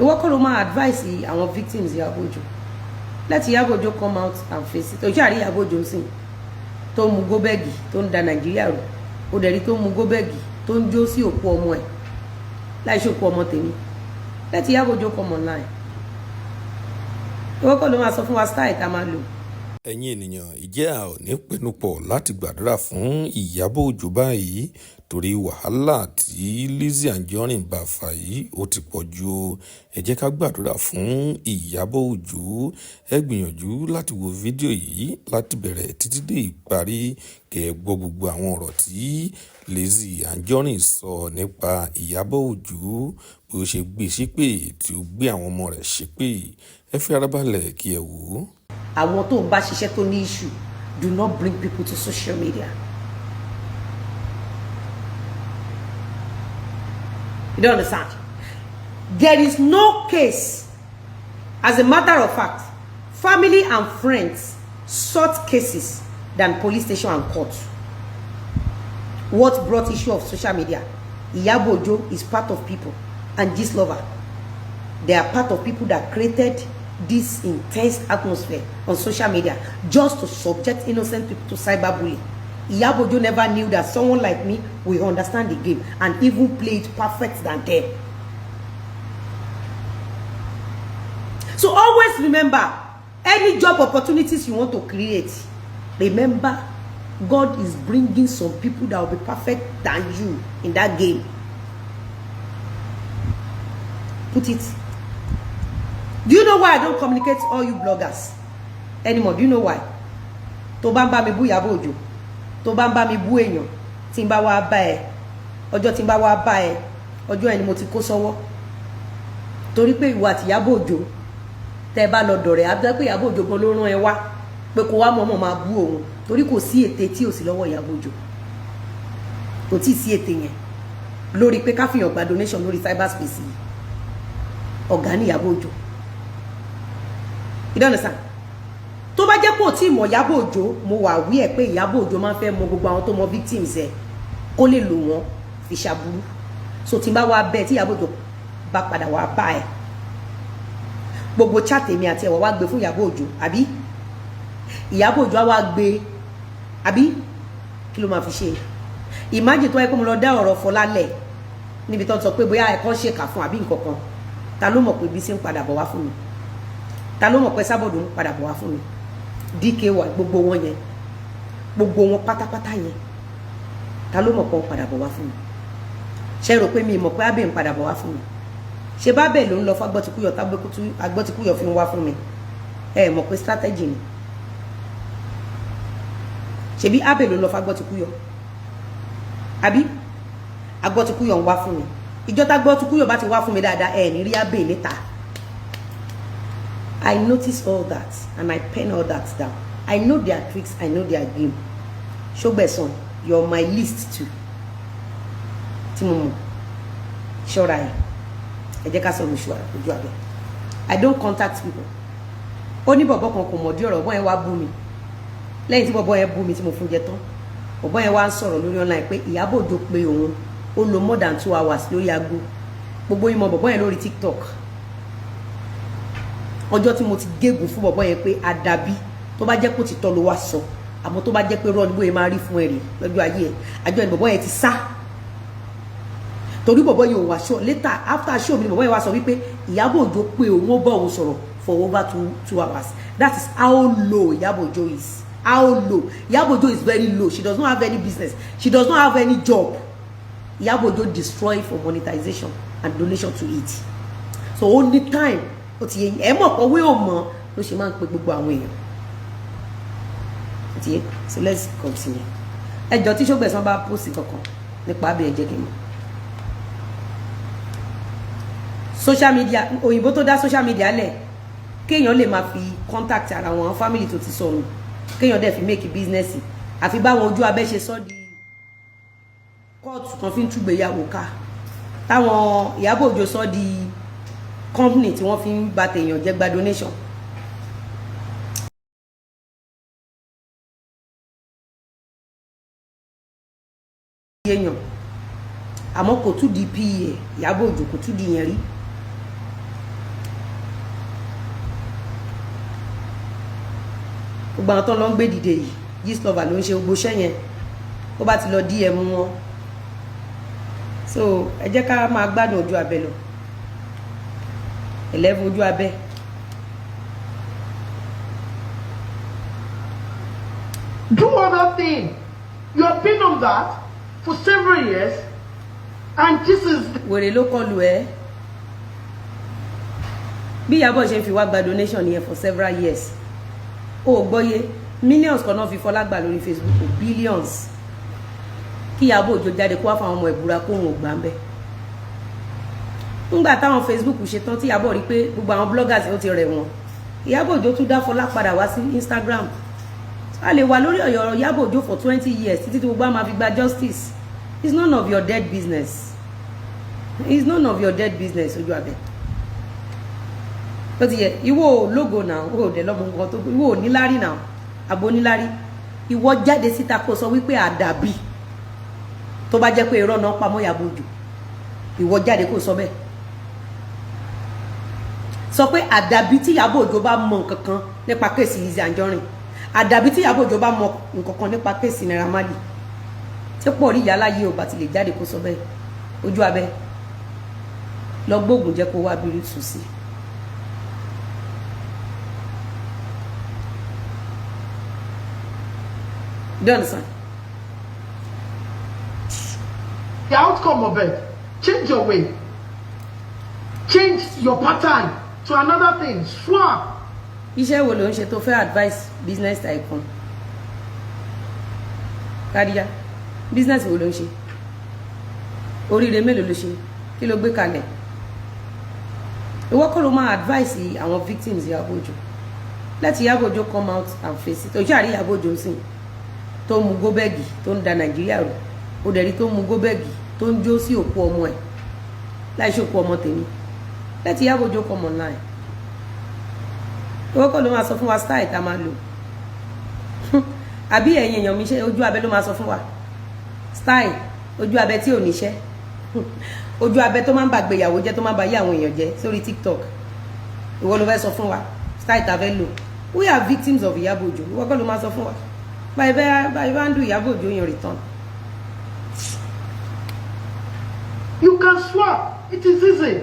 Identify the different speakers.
Speaker 1: ìwọ kọ́ ló máa advice àwọn victims Ìyábọ̀ Òjó. Let Ìyábọ̀ Òjó come out and face it. Ojú àrí Ìyábọ̀ Òjó sìn tó mu góbẹ́gì tó ń da Nàìjíríà rú. Ó dẹ̀ rí tó mu góbẹ́gì tó ń jó sí òkú ọmọ ẹ̀ láì ṣe òkú ọmọ tèmi. Let Ìyábọ̀ Òjó come online. Ìwọ kọ́ ló máa sọ fún wa style tá máa lò.
Speaker 2: Ẹ̀yin ènìyàn, ìjẹ́ a ò ní pinupọ̀ láti gbàdúrà fún Ìyábọ̀ Òjó báyìí torí wàhálà tí Lizzy Anjorin bá fà yìí ó ti pọ̀ jù o. Ẹ jẹ́ ká gbàdúrà fún Ìyábọ̀ Òjó. Ẹ gbìyànjú láti wo fídíò yìí láti bẹ̀rẹ̀ títí dé ìparí kẹ́ ẹ gbọ́ gbogbo àwọn ọ̀rọ̀ tí Lizzy Anjorin sọ nípa Ìyábọ̀ Òjó bí ó ṣe gbé ṣépè tí ó gbé àwọn ọmọ rẹ̀ ṣépè. Ẹ fi ara balẹ̀ kí ẹ wò ó.
Speaker 1: Àwọn tó ń bá ṣiṣẹ́ tó ní issue, do not bring people to social media. You don't understand? There is no case. As a matter of fact, family and friends sought cases than police station and court. What brought issue of social media? Ìyábọ̀ Òjó is part of people, and this lover, they are part of people that created this intense atmosphere on social media just to subject innocent people to cyberbullying. IYABO OJO never knew that someone like me will understand the game and even play it perfect than them. So always remember, any job opportunities you want to create, remember God is bringing some people that will be perfect than you in that game. Put it. Do you know why I don't communicate to all you bloggers anymore? Do you know why? Tó bá ń bá mi bú Ìyábọ̀ Òjó, tó bá ń bá mi bú èèyàn, tí ń bá wá bá ẹ, ọjọ́ tí ń bá wá bá ẹ, ọjọ́ ẹni mo ti kó sọ́wọ́. Torí pé ìwọ àti Ìyábọ̀ Òjó tẹ́ bá lọ dọ̀rẹ́, á jẹ́ pé Ìyábọ̀ Òjó gan ló rán ẹ wá pé kó wá mọ̀ọ́mọ̀ máa bú òun torí kò sí ète tí ò sí lọ́wọ́ Ìyábọ̀ Òjó. Kò tí sí ète yẹn lórí pé ká fìyàn gba donation lórí cyberspace yìí. Ọ̀gá ni Ìyábọ̀ Òjó. You don't understand? Tó bá jẹ́ pé ó ti mọ̀ Ìyábọ̀ Òjó, mo wà wí ẹ̀ pé Ìyábọ̀ Òjó máa ń fẹ́ mọ gbogbo àwọn tó mọ victims ẹ̀ kó lè lò wọ́n fi ṣàbúrú. So tí n bá wá bẹ́ẹ̀ tí Ìyábọ̀ Òjó bá padà wá bá ẹ̀, gbogbo chat èmi àti ẹ̀wọ̀ wá gbé fún Ìyábọ̀ Òjó, àbí? Ìyábọ̀ Òjó á wá gbé, àbí? Kí ló máa fi ṣe? Imagine tó yẹ pé mo lọ dá ọ̀rọ̀ Fọlálẹ̀ níbi tó ń sọ pé bóyá ẹ̀kọ́ ṣèkà fún àbí nǹkan kan. Ta ló mọ̀ pé Bísí ń padà bọ̀ wá fún mi? Ta ló mọ̀ pé Sábọ̀dù ń padà bọ̀ wá fún mi? DKY gbogbo wọn yẹn, gbogbo wọn pátápátá yẹn, ta ló mọ̀ pé wọ́n padà bọ̀ wá fún mi? Ṣé rò pé mi mọ̀ pé Abẹ́ ń padà bọ̀ wá fún mi? Ṣé Bábẹ̀ ló ń lọ fún Agbọ́tikúyọ̀ Agbọ́tikúyọ̀ fi ń wá fún mi? Ẹ mọ̀ pé strategy ni. Ṣebí Abẹ́ ló ń lọ fún Agbọ́tikúyọ̀, àbí? Agbọ́tikúyọ̀ ń wá fún mi. Ìjọ́ tá Agbọ́tikúyọ̀ bá ti wá fún mi dáadáa, ẹ ní rí Abẹ́ níta. I notice all that and I pen all that down. I know their tricks, I know their game. Shogbeson, you're on my list too. Timomo, Shorai, I don't contact people. Only Bobo kan kò mọ̀ di ọ̀rọ̀, bọ́n ẹ wá bú mi. Lẹ́yìn tí Bobo ẹ bú mi tí mo fún jẹ tán. Bobo ẹ wá ń sọ̀rọ̀ lórí online pé Ìyábọ̀ Òjó pé òun ó lò more than 2 hours lórí aago. Gbogbo yín mọ̀ Bobo ẹ lórí TikTok. Ọjọ́ tí mo ti gégùn fún Bobo yẹn pé àdàbí tó bá jẹ́ pé ó ti tọ́ ló wá sọ, àmọ́ tó bá jẹ́ pé rọ́ọ̀nù bóyá máa rí fún ẹ̀rí lọ́jọ́ ayé ẹ̀, àjọ ẹ̀ Bobo yẹn ti sá. Torí Bobo yẹn ò wá show later after show mi ni Bobo yẹn wá sọ wípé Ìyábọ̀ Òjó pé òun ó bá òun sọ̀rọ̀ for over 2 hours. That is how low Ìyábọ̀ Òjó is. How low. Ìyábọ̀ Òjó is very low. She does not have any business. She does not have any job. Ìyábọ̀ Òjó destroy for monetization and donation to it. So only time ó ti yẹ ẹ mọ̀ pọ̀ wé ò mọ̀ ló ṣe máa ń pe gbogbo àwọn èèyàn. Ó ti yẹ, so let's continue. Ẹjọ́ tí Ṣógbẹ̀san bá post kankan nípa Abẹ́ ẹ jẹ́ kí n mọ̀. Social media, òyìnbó tó dá social media lẹ̀ kéèyàn lè máa fi contact ara wọn family tó ti sọnù, kéèyàn dẹ̀ fi make business, àfi báwọn ojú abẹ́ ṣe sọ di kóòtù kan fi ń túgbéyàwó ká, táwọn Ìyábọ̀ Òjó sọ di company tí wọ́n fi ń bá tèèyàn jẹ́ gba donation. Èèyàn àmọ́ kò tún di PA Ìyábọ̀ Òjó kò tún di yẹn rí. gbogbo àwọn tó lọ ń gbé dìde yìí gist lover ló ń ṣe gbogbo iṣẹ́ yẹn ó bá ti lọ DM wọn. So ẹ jẹ́ ká máa gbádùn ojú abẹ lọ 11 ojú abẹ.
Speaker 3: Do other thing. You have been on that for several years, and this is.
Speaker 1: Wèrè ló kọlù ẹ́. Bí Ìyábọ̀ ṣe fi wá gba donation yẹn for several years. Ó gbọ́yé millions kan náà fi Fọlá gbà lórí Facebook, billions. Kí Ìyábọ̀ Òjó jáde kó wá fáwọn ọmọ ìbúra kó wọn ò gbà ń bẹ. Nígbà táwọn Facebook ṣe tán tí Ìyábọ̀ rí pé gbogbo àwọn bloggers ó ti rẹ̀ wọ́n. Ìyábọ̀ Òjó tún dá Fọlá padà wá sí Instagram. A lè wà lórí ọ̀rọ̀ Ìyábọ̀ Òjó for 20 years títí tí gbogbo á máa fi gba justice. It's none of your dead business. It's none of your dead business ojú abẹ. Ó ti yẹ ìwọ logo náà ó dẹ̀ lọ́mọ nǹkan tó ìwọ níláárí náà àbò níláárí ìwọ jáde síta kó sọ wípé àdàbí tó bá jẹ́ pé irọ́ náà pamọ́ Ìyábọ̀ Òjó ìwọ jáde kó sọ bẹ́ẹ̀. Sọ pé àdàbí tí Ìyábọ̀ Òjó bá mọ nǹkan kan nípa kéèsì Lizzy Anjorin àdàbí tí Ìyábọ̀ Òjó bá mọ nǹkan kan nípa kéèsì Naira Marley tí pọ̀ rí yálà yìí ò bá ti lè jáde kó sọ bẹ́ẹ̀ ojú abẹ́ lọ gbóògùn jẹ́ kó wá bírí tù sí. Do you understand?
Speaker 3: The outcome of it. Change your way. Change your pattern to another thing. Swap.
Speaker 1: Iṣẹ́ wo ló ń ṣe tó fẹ́ advice business tycoon? Kádíyá, business wo ló ń ṣe? Oríire mélòó ló ṣe? Kí ló gbé kalẹ̀? Ìwọ kọ́ ló máa advice àwọn victims Ìyábọ̀ Òjó. Let Ìyábọ̀ Òjó come out and face it. Ojú àrí Ìyábọ̀ Òjó sìn tó mu góbẹ́gì tó ń da Nàìjíríà rú. Ó dẹ̀ rí tó mu góbẹ́gì tó ń jó sí òkú ọmọ ẹ̀. Láì ṣe òkú ọmọ tèmi. Let Ìyábọ̀ Òjó come online. Ìwọ kọ́ ló máa sọ fún wa style tá máa lò. Àbí ẹ̀yin èèyàn mi ṣe ojú abẹ ló máa sọ fún wa. Style ojú abẹ tí ò níṣẹ́. Ojú abẹ tó máa ń bàgbé ìyàwó jẹ́ tó máa ń ba yé àwọn èèyàn jẹ́ sórí TikTok. Ìwọ ló fẹ́ sọ fún wa style tá fẹ́ lò. We are victims of Ìyábọ̀ Òjó. Ìwọ kọ́ ló máa sọ fún wa. Báyìí bá ń dùn Ìyábọ̀ Òjó in return.
Speaker 3: You can swap. It is easy.